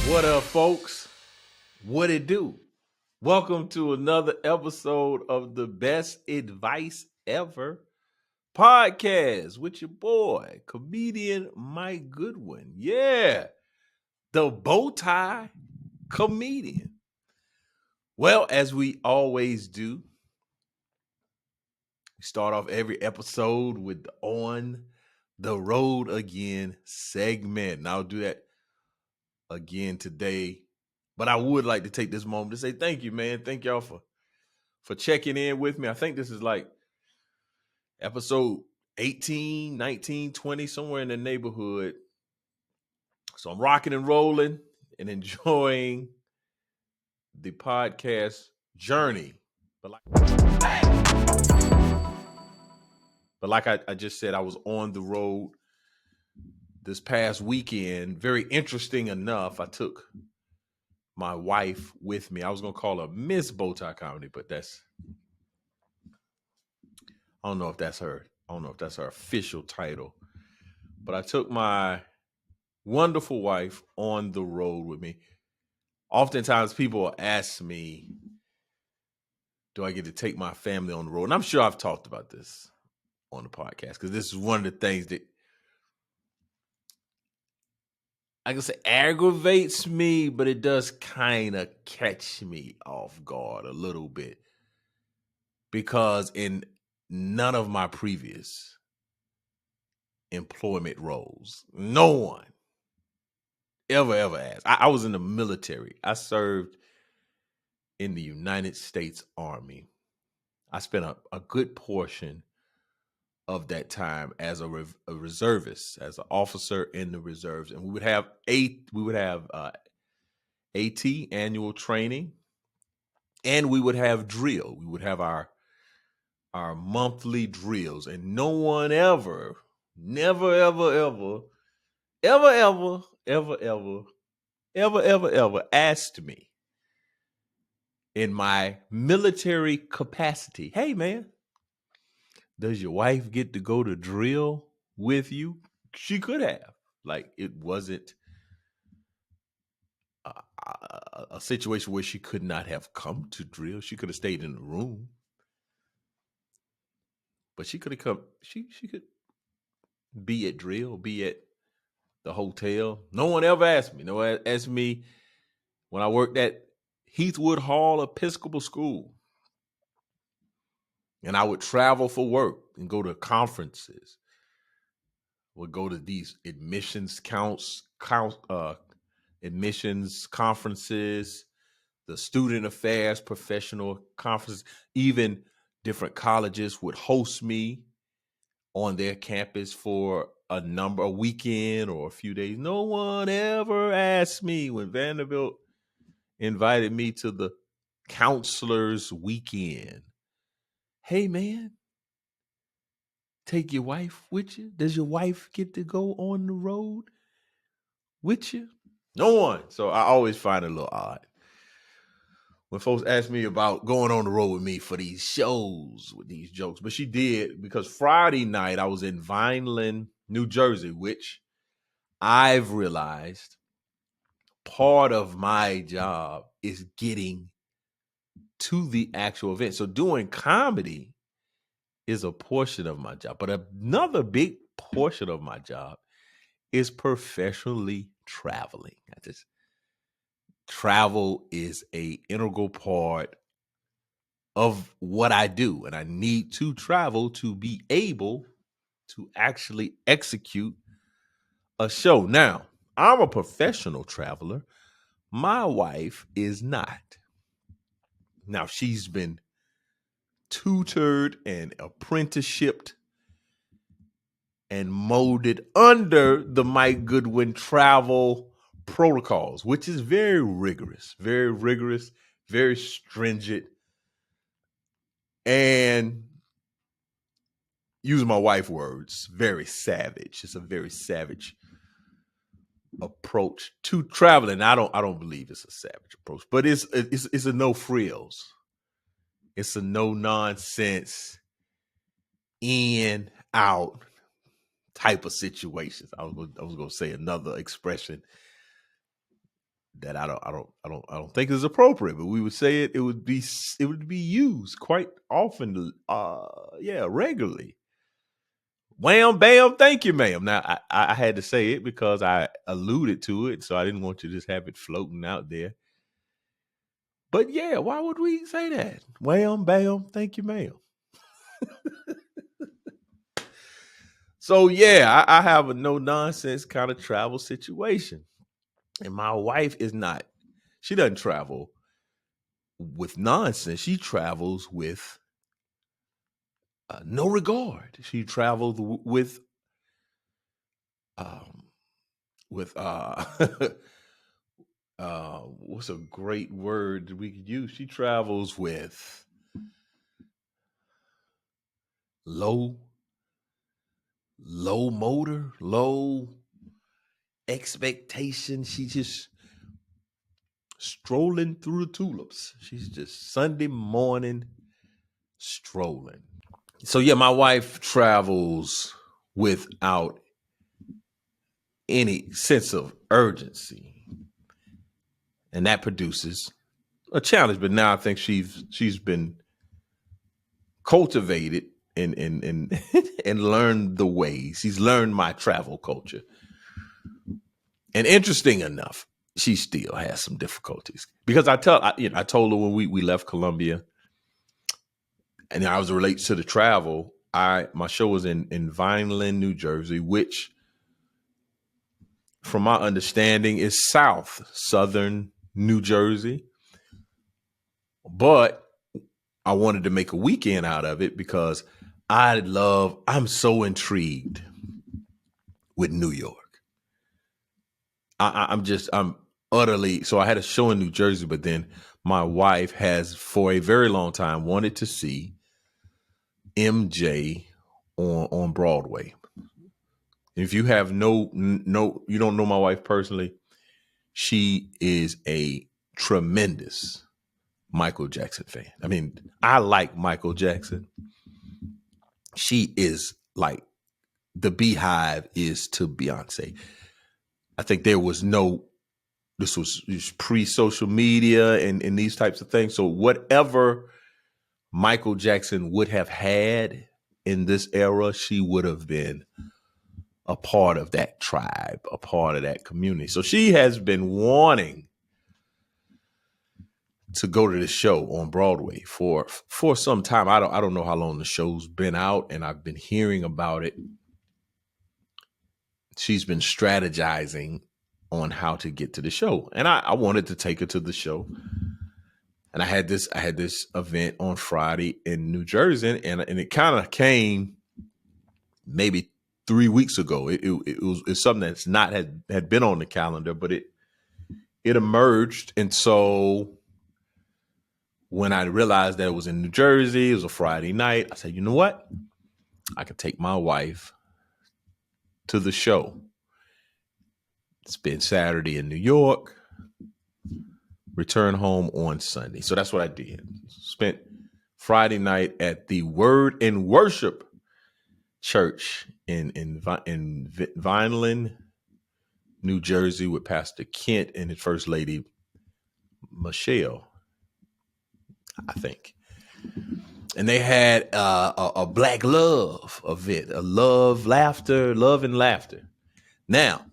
What up, folks? What it do? Welcome to another episode of the Best Advice Ever podcast with your boy, comedian Mike Goodwin. Yeah, the bow tie comedian. Well, as we always do, we start off every episode with the On the Road Again segment. And I'll do that again today. But I would like to take this moment to say thank you, man. Thank y'all for checking in with me. I think this is like episode 18, 19, 20, somewhere in the neighborhood. So I'm rocking and rolling and enjoying the podcast journey. But like I just said, I was on the road this past weekend. Very interesting enough. I took my wife with me. I was going to call her Miss Bowtie Comedy, but I don't know if that's her. I don't know if that's her official title. But I took my wonderful wife on the road with me. Oftentimes people will ask me, do I get to take my family on the road? And I'm sure I've talked about this on the podcast because this is one of the things that I can say aggravates me, but it does kind of catch me off guard a little bit because in none of my previous employment roles, no one ever asked. I was in the military. I served in the United States Army. I spent a good portion of that time as a reservist, as an officer in the reserves, and we would have AT, annual training, and we would have drill. We would have our monthly drills, and no one ever, never, ever asked me in my military capacity, hey man, does your wife get to go to drill with you? She could have. Like, it wasn't a situation where she could not have come to drill. She could have stayed in the room, but she could have come. She could be at drill, be at the hotel. No one ever asked me. No one asked me when I worked at Heathwood Hall Episcopal School, and I would travel for work and go to conferences. Would go to these admissions conferences, the student affairs professional conferences. Even different colleges would host me on their campus for a weekend or a few days. No one ever asked me when Vanderbilt invited me to the counselor's weekend, hey man, take your wife with you? Does your wife get to go on the road with you? No one. So I always find it a little odd when folks ask me about going on the road with me for these shows with these jokes. But she did, because Friday night I was in Vineland, New Jersey, which I've realized part of my job is getting to the actual event. So doing comedy is a portion of my job, but another big portion of my job is professionally traveling. Travel is a integral part of what I do, and I need to travel to be able to actually execute a show. Now, I'm a professional traveler. My wife is not. Now, she's been tutored and apprenticeshiped and molded under the Mike Goodwin travel protocols, which is very rigorous, very stringent. And using my wife's words, very savage. It's a very savage approach to traveling. I don't believe it's a savage approach, but it's a no frills. It's a no nonsense, in out type of situations. I was going to say another expression. that I don't think is appropriate, but we would say it would be used quite often, regularly. Wham, bam, thank you, ma'am. Now I had to say it because I alluded to it, so I didn't want to just have it floating out there. But yeah, why would we say that? Wham, bam, thank you, ma'am. So yeah, I have a no nonsense kind of travel situation. And my wife is not, she doesn't travel with nonsense. She travels with no regard. She travels um, with what's a great word that we could use? She travels with low motor, low expectation. She just strolling through the tulips. She's just Sunday morning strolling. So yeah, my wife travels without any sense of urgency, and that produces a challenge. But now I think she's been cultivated and and learned the ways. She's learned my travel culture. And interesting enough, she still has some difficulties because I told her when we left Columbia, and I was related to the travel. My show was in Vineland, New Jersey, which, from my understanding, is southern New Jersey. But I wanted to make a weekend out of it because I'm so intrigued with New York. I'm utterly, so I had a show in New Jersey, but then my wife has for a very long time wanted to see MJ on Broadway. If you have you don't know my wife personally, she is a tremendous Michael Jackson fan. I mean, I like Michael Jackson. She is like the Beehive is to Beyonce. I think this was pre-social media and these types of things. So whatever Michael Jackson would have had in this era, she would have been a part of that tribe, a part of that community. So she has been wanting to go to the show on Broadway for some time. I don't know how long the show's been out, and I've been hearing about it. She's been strategizing on how to get to the show, and I wanted to take her to the show. And I had this event on Friday in New Jersey, and it kind of came maybe 3 weeks ago. It's something that's not had been on the calendar, but it emerged, and so when I realized that it was in New Jersey, it was a Friday night, I said, you know what? I could take my wife to the show. Spend Saturday in New York, return home on Sunday. So that's what I did. Spent Friday night at the Word and Worship Church in Vineland, New Jersey, with Pastor Kent and his First Lady, Michelle, I think. And they had a Black Love event, a love and laughter. Now,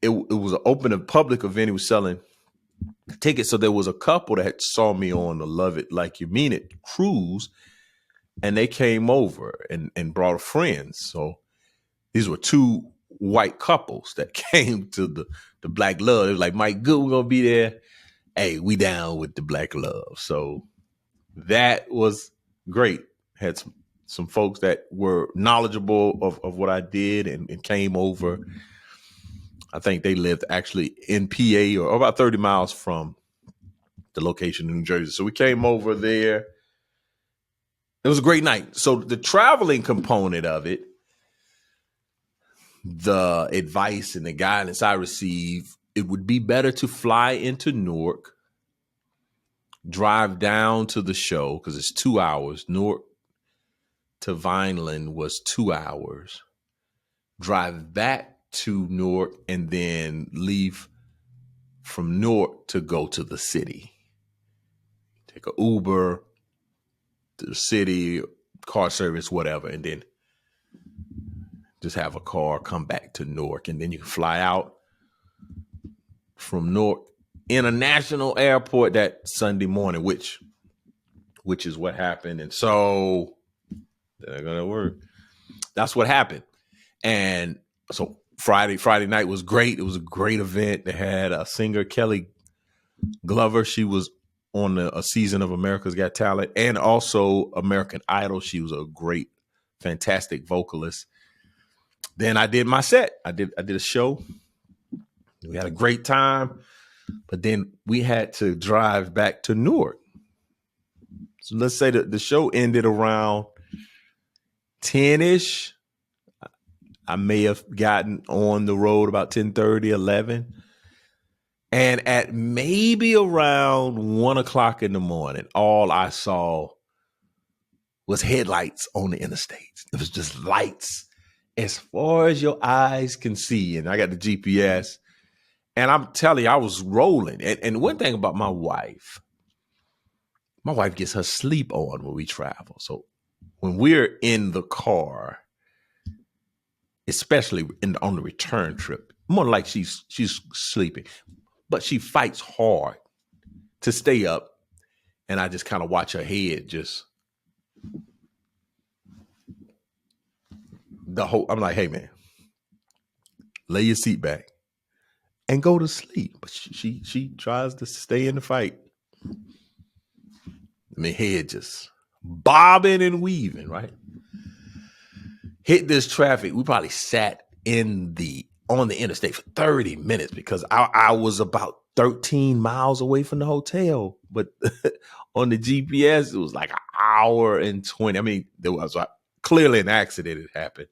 it was an open and public event. He was selling tickets. So there was a couple that saw me on the Love It Like You Mean It cruise, and they came over and brought friends. So these were two white couples that came to the Black Love. It was like, Mike, good, we're going to be there. Hey, we down with the Black Love. So that was great. Had some folks that were knowledgeable of what I did and came over. I think they lived actually in PA or about 30 miles from the location in New Jersey. So we came over there. It was a great night. So the traveling component of it, the advice and the guidance I received, it would be better to fly into Newark, drive down to the show because it's 2 hours. Newark to Vineland was 2 hours. Drive back to Newark and then leave from Newark to go to the city. Take an Uber to the city, car service, whatever, and then just have a car come back to Newark. And then you can fly out from Newark International Airport that Sunday morning, which is what happened. And so they're gonna work. That's what happened. And so Friday night was great. It was a great event. They had a singer, Kelly Glover. She was on a season of America's Got Talent and also American Idol. She was a great, fantastic vocalist. Then I did my set. I did a show. We had a great time, but then we had to drive back to Newark. So let's say that the show ended around 10-ish. I may have gotten on the road about 10:30, 11. And at maybe around 1 o'clock in the morning, all I saw was headlights on the interstates. It was just lights as far as your eyes can see. And I got the GPS. And I'm telling you, I was rolling. And one thing about my wife gets her sleep on when we travel. So when we're in the car, especially on the return trip, more like she's sleeping, but she fights hard to stay up. And I just kind of watch her head just I'm like, hey man, lay your seat back and go to sleep. But she tries to stay in the fight. I mean, head just bobbing and weaving, right? Hit this traffic. We probably sat on the interstate for 30 minutes because I was about 13 miles away from the hotel. But on the GPS, it was like an hour and 20. I mean, there was clearly an accident had happened.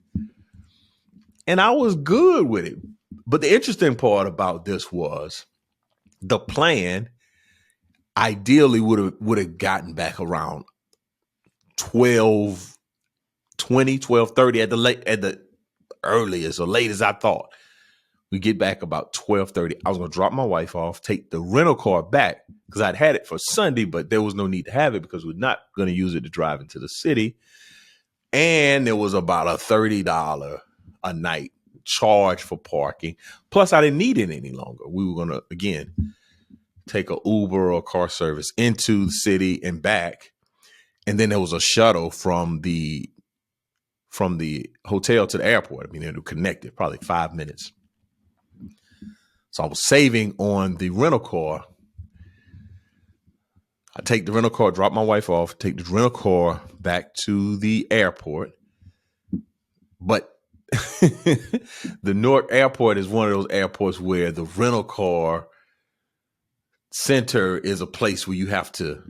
And I was good with it. But the interesting part about this was the plan ideally would have gotten back around 12:20, 12:30 at the earliest or late as I thought. We get back about 12:30. I was going to drop my wife off, take the rental car back because I'd had it for Sunday, but there was no need to have it because we're not going to use it to drive into the city. And there was about a $30 a night charge for parking. Plus, I didn't need it any longer. We were going to, again, take an Uber or car service into the city and back. And then there was a shuttle from the hotel to the airport. I mean, it was connected, probably 5 minutes. So I was saving on the rental car. I take the rental car, drop my wife off, take the rental car back to the airport. But the Newark airport is one of those airports where the rental car center is a place where you have to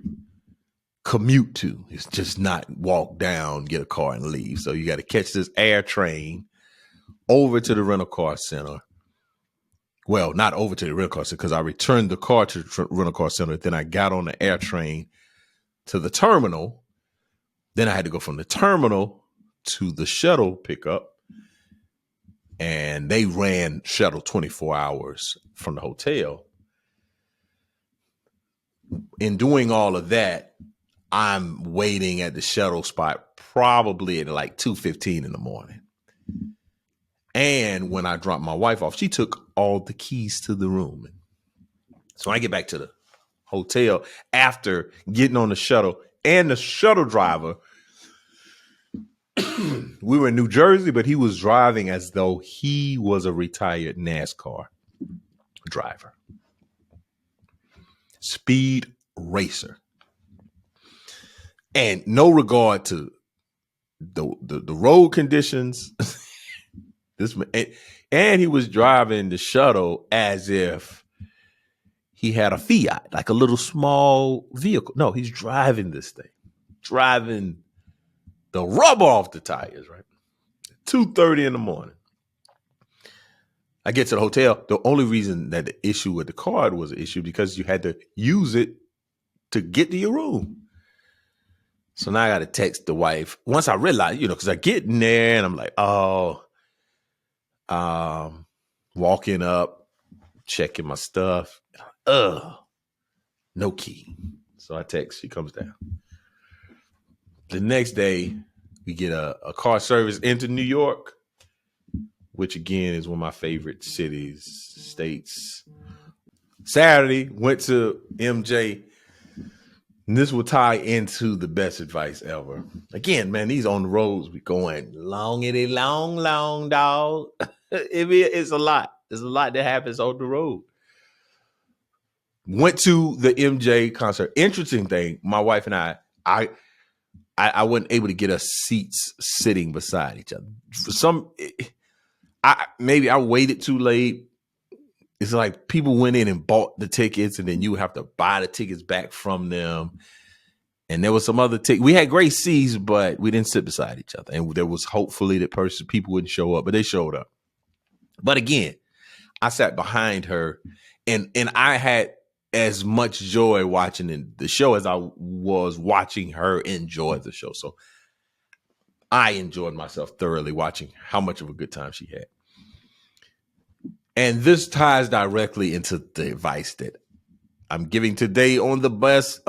commute to. It's just not walk down, get a car and leave. So you got to catch this air train over to the rental car center. Well, not over to the rental car center because I returned the car to the rental car center. Then I got on the air train to the terminal. Then I had to go from the terminal to the shuttle pickup. And they ran shuttle 24 hours from the hotel. In doing all of that, I'm waiting at the shuttle spot probably at like 2:15 in the morning. And when I dropped my wife off, she took all the keys to the room. So when I get back to the hotel after getting on the shuttle, and the shuttle driver, we were in New Jersey, but he was driving as though he was a retired NASCAR driver. Speed racer. And no regard to the road conditions. And he was driving the shuttle as if he had a Fiat, like a little small vehicle. No, he's driving this thing, driving the rubber off the tires, right? 2:30 in the morning. I get to the hotel. The only reason that the issue with the card was an issue because you had to use it to get to your room. So now I got to text the wife. Once I realized, because I get in there and I'm like, walking up, checking my stuff. No key. So I text, she comes down. The next day, we get a car service into New York, which again is one of my favorite cities, states. Saturday, went to MJ. And this will tie into the best advice ever. Again, man, these on the roads, we going long, dog. It's a lot. There's a lot that happens on the road. Went to the MJ concert. Interesting thing, my wife and I wasn't able to get us seats sitting beside each other. For some, maybe I waited too late. It's like people went in and bought the tickets, and then you have to buy the tickets back from them. And there was some other tickets. We had great seats, but we didn't sit beside each other. And there was hopefully that people wouldn't show up, but they showed up. But again, I sat behind her, and I had as much joy watching the show as I was watching her enjoy the show. So I enjoyed myself thoroughly watching how much of a good time she had. And this ties directly into the advice that I'm giving today on the Best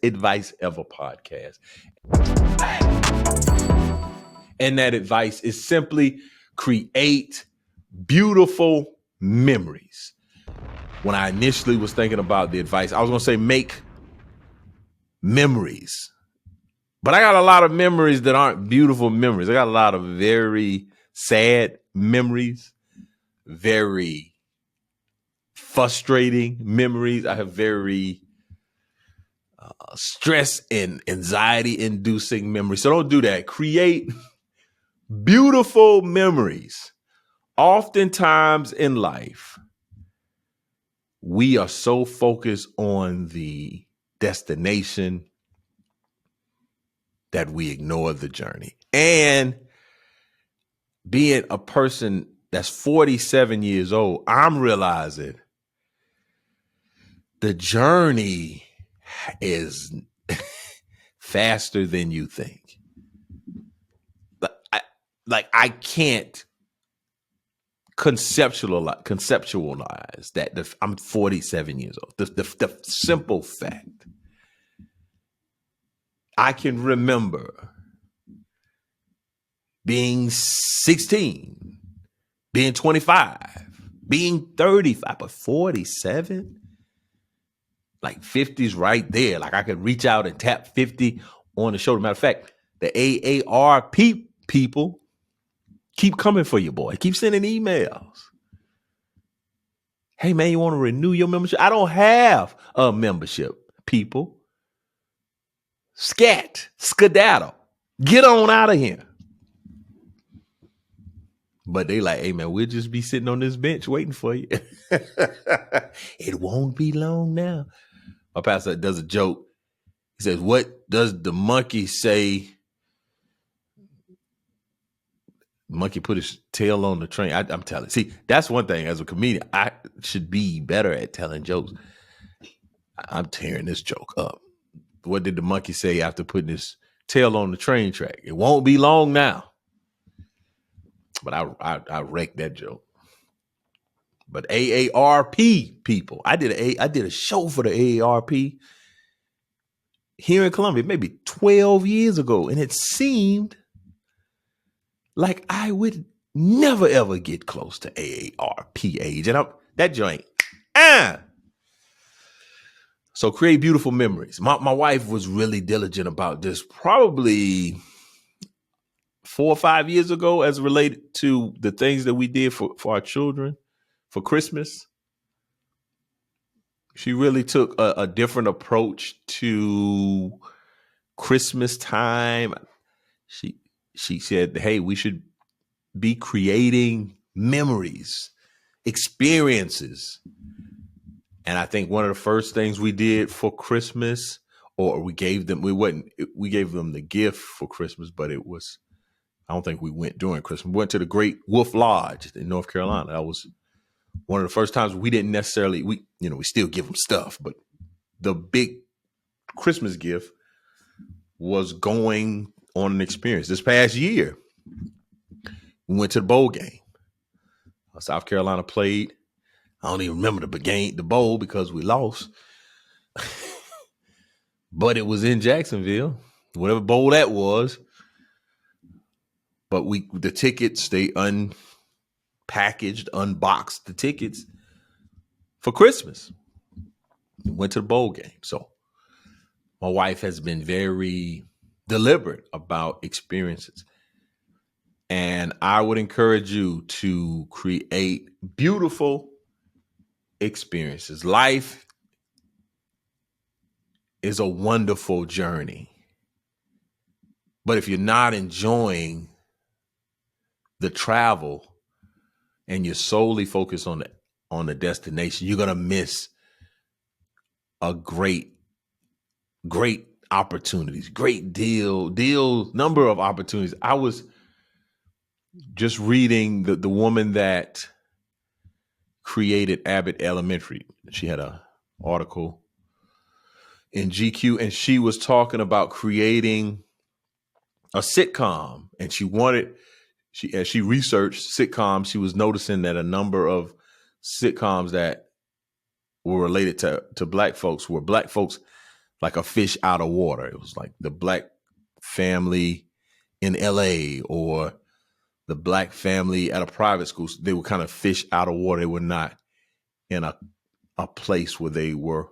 Advice Ever podcast. And that advice is simply create beautiful memories. When I initially was thinking about the advice, I was going to say make memories. But I got a lot of memories that aren't beautiful memories. I got a lot of very sad memories, very frustrating memories. I have very stress and anxiety inducing memories. So don't do that. Create beautiful memories. Oftentimes in life, we are so focused on the destination that we ignore the journey. And being a person that's 47 years old, I'm realizing the journey is faster than you think. I can't conceptualize that I'm 47 years old. The simple fact, I can remember being 16, being 25, being 35, but 47, like 50's right there. Like I could reach out and tap 50 on the shoulder. Matter of fact, the AARP people keep coming for you, boy. Keep sending emails. Hey, man, you want to renew your membership? I don't have a membership, people. Skedaddle. Get on out of here. But they like, hey, man, we'll just be sitting on this bench waiting for you. It won't be long now. My pastor does a joke. He says, what does the monkey say? Monkey put his tail on the train. I'm telling. See, that's one thing. As a comedian, I should be better at telling jokes. I'm tearing this joke up. What did the monkey say after putting his tail on the train track? It won't be long now. But I wrecked that joke. But AARP people, I did a show for the AARP here in Columbia maybe 12 years ago, and it seemed like I would never ever get close to AARP age, and that joint. So create beautiful memories. My wife was really diligent about this, probably 4 or 5 years ago, as related to the things that we did for our children for Christmas. She really took a different approach to Christmas time. She said, hey, we should be creating memories, experiences. And I think one of the first things we did for Christmas, or we gave them the gift for Christmas, but it was, I don't think we went during Christmas. We went to the Great Wolf Lodge in North Carolina. That was one of the first times we didn't necessarily, we still give them stuff, but the big Christmas gift was going on an experience. This past year, we went to the bowl game. South Carolina played. I don't even remember the bowl because we lost. But it was in Jacksonville, whatever bowl that was. But the tickets, they unpackaged, unboxed the tickets for Christmas. Went to the bowl game. So my wife has been very deliberate about experiences. And I would encourage you to create beautiful experiences. Life is a wonderful journey. But if you're not enjoying the travel and you're solely focused on the destination, you're going to miss a great opportunities, great number of opportunities. I was just reading the woman that created Abbott Elementary. She had an article in GQ, and she was talking about creating a sitcom, and as she researched sitcoms, she was noticing that a number of sitcoms that were related to black folks were black folks like a fish out of water. It was like the black family in LA or the black family at a private school. They were kind of fish out of water. They were not in a place where they were.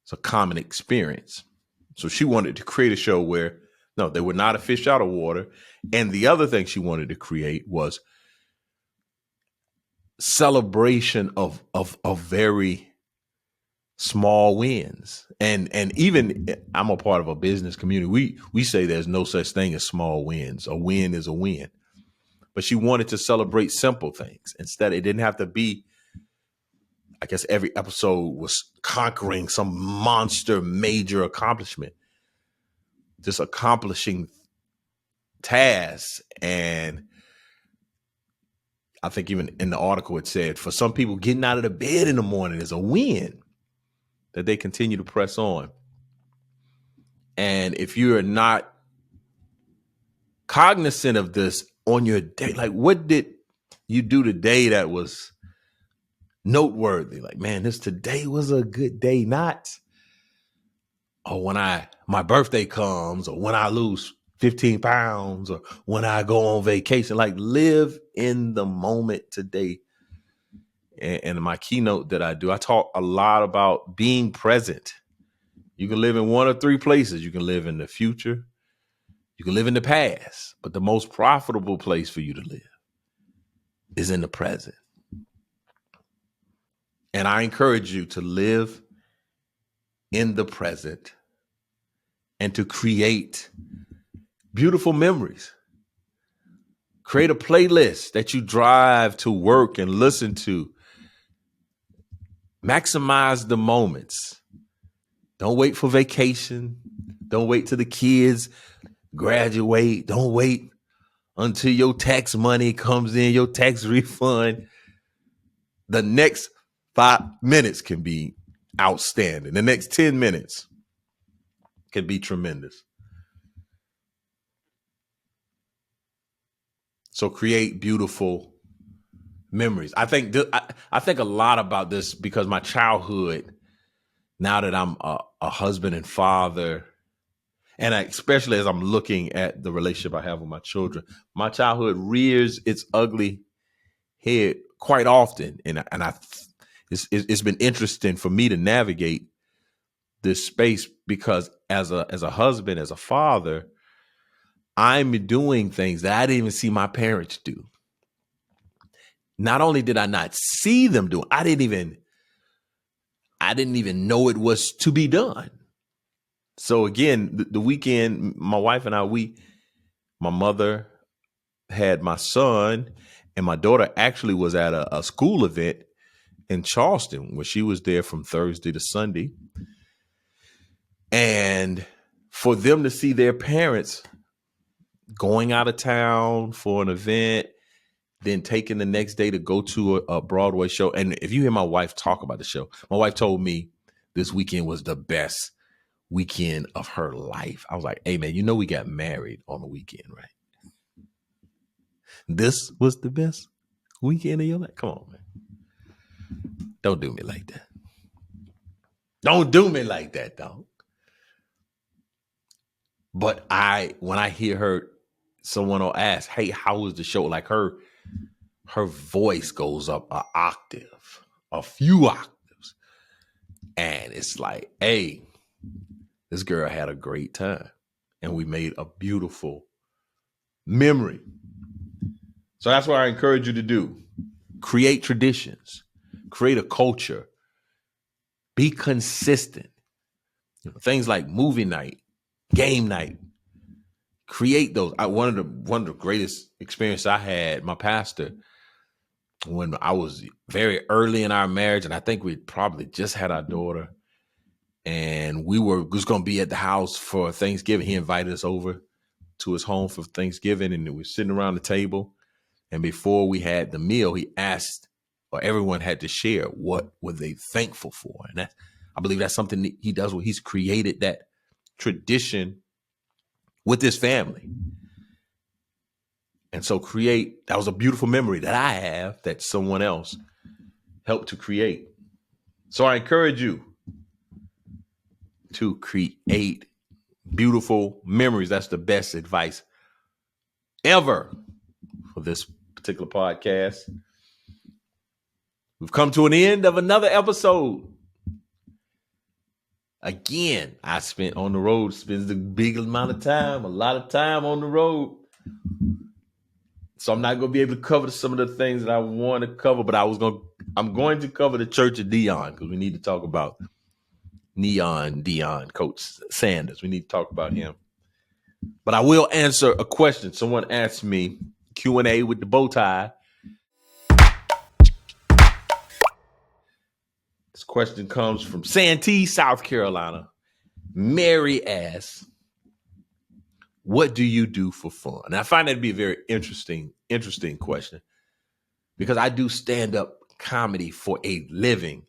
It's a common experience. So she wanted to create a show where, no, they were not a fish out of water. And the other thing she wanted to create was celebration of very small wins. And even I'm a part of a business community. We say there's no such thing as small wins. A win is a win. But she wanted to celebrate simple things. Instead, it didn't have to be, I guess every episode was conquering some monster major accomplishment. Just accomplishing tasks. And I think even in the article it said, for some people, getting out of the bed in the morning is a win, that they continue to press on. And if you're not cognizant of this on your day, like what did you do today that was noteworthy? Like, man, today was a good day. Not, when my birthday comes, or when I lose 15 pounds, or when I go on vacation. Like, live in the moment today. And my keynote that I do, I talk a lot about being present. You can live in one of three places. You can live in the future. You can live in the past. But the most profitable place for you to live is in the present. And I encourage you to live in the present and to create beautiful memories. Create a playlist that you drive to work and listen to. Maximize the moments. Don't wait for vacation. Don't wait till the kids graduate. Don't wait until your tax money comes in, your tax refund. The next 5 minutes can be outstanding. The next 10 minutes can be tremendous. So create beautiful memories. I think a lot about this because my childhood, now that I'm a husband and father, and especially as I'm looking at the relationship I have with my children, my childhood rears its ugly head quite often. It's been interesting for me to navigate this space because as a husband, as a father, I'm doing things that I didn't even see my parents do. Not only did I not see them do it, I didn't even know it was to be done. So again, the weekend, my wife and I, my mother had my son, and my daughter actually was at a school event in Charleston where she was there from Thursday to Sunday. And for them to see their parents going out of town for an event, then taking the next day to go to a Broadway show. And if you hear my wife talk about the show, my wife told me this weekend was the best weekend of her life. I was like, hey, man, we got married on the weekend, right? This was the best weekend of your life. Come on, man. Don't do me like that. Don't do me like that, dog. But when I hear her, someone will ask, hey, how was the show? Like her voice goes up an octave, a few octaves. And it's like, hey, this girl had a great time. And we made a beautiful memory. So that's what I encourage you to do. Create traditions. Create a culture. Be consistent. Things like movie night, game night. Create those. One of the greatest experiences I had, my pastor, when I was very early in our marriage, and I think we probably just had our daughter, and we were just going to be at the house for Thanksgiving. He invited us over to his home for Thanksgiving, and we were sitting around the table. And before we had the meal, he asked, or everyone had to share, what were they thankful for? And I believe that's something that he does. He's created that tradition with his family. And so that was a beautiful memory that I have that someone else helped to create. So I encourage you to create beautiful memories. That's the best advice ever for this particular podcast. We've come to an end of another episode. Again, I spent on the road, spends a big amount of time, a lot of time on the road. So I'm not going to be able to cover some of the things that I want to cover, but I'm going to cover the Church of Dion because we need to talk about Dion, Coach Sanders. We need to talk about him. But I will answer a question. Someone asked me, Q&A with the bow tie. This question comes from Santee, South Carolina. Mary asks, what do you do for fun? And I find that to be a very interesting question because I do stand-up comedy for a living.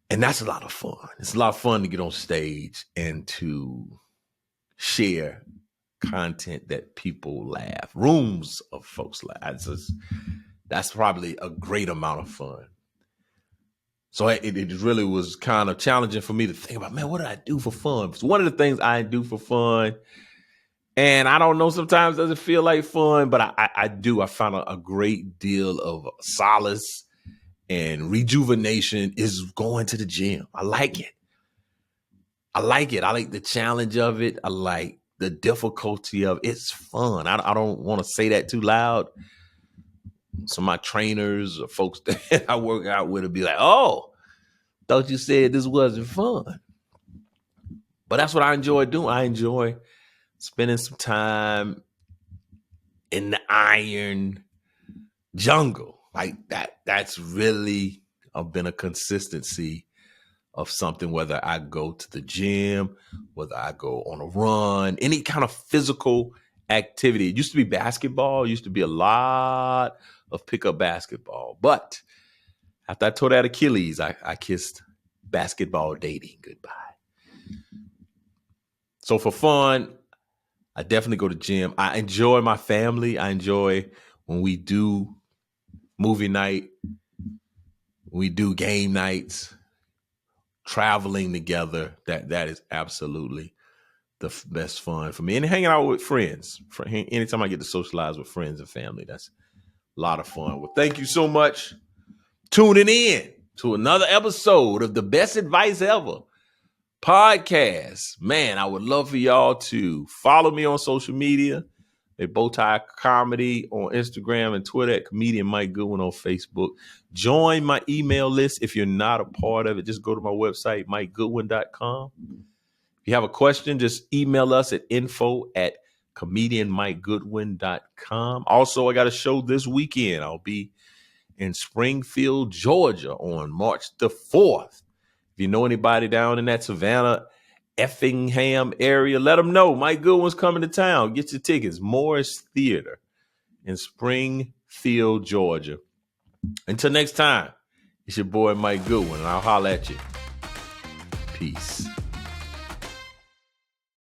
And that's a lot of fun. It's a lot of fun to get on stage and to share content that people laugh. Rooms of folks laugh. That's probably a great amount of fun. So it really was kind of challenging for me to think about, man, what do I do for fun? So one of the things I do for fun, and I don't know, sometimes it doesn't feel like fun, but I do. I found a great deal of solace and rejuvenation is going to the gym. I like it. I like the challenge of it. I like the difficulty of it. It's fun. I don't want to say that too loud. Some of my trainers or folks that I work out with will be like, oh, thought you said this wasn't fun. But that's what I enjoy doing. I enjoy spending some time in the iron jungle. Like that's really been a consistency of something, whether I go to the gym, whether I go on a run, any kind of physical activity. It used to be basketball. It used to be a lot of pickup basketball. But after I tore that Achilles, I kissed basketball dating goodbye. So for fun, I definitely go to the gym. I enjoy my family. I enjoy when we do movie night, we do game nights, traveling together. That is absolutely the best fun for me. And hanging out with friends. Anytime I get to socialize with friends and family, that's a lot of fun. Well, thank you so much tuning in to another episode of the Best Advice Ever podcast. Man, I would love for y'all to follow me on social media at Bowtie Comedy on Instagram and Twitter, at Comedian Mike Goodwin on Facebook. Join my email list if you're not a part of it. Just go to my website, MikeGoodwin.com. If you have a question, just email us at info@comedianmikegoodwin.com. Also, I got a show this weekend. I'll be in Springfield, Georgia on March the 4th. If you know anybody down in that Savannah, Effingham area, let them know Mike Goodwin's coming to town. Get your tickets. Morris Theater in Springfield, Georgia. Until next time, it's your boy Mike Goodwin, and I'll holler at you. Peace.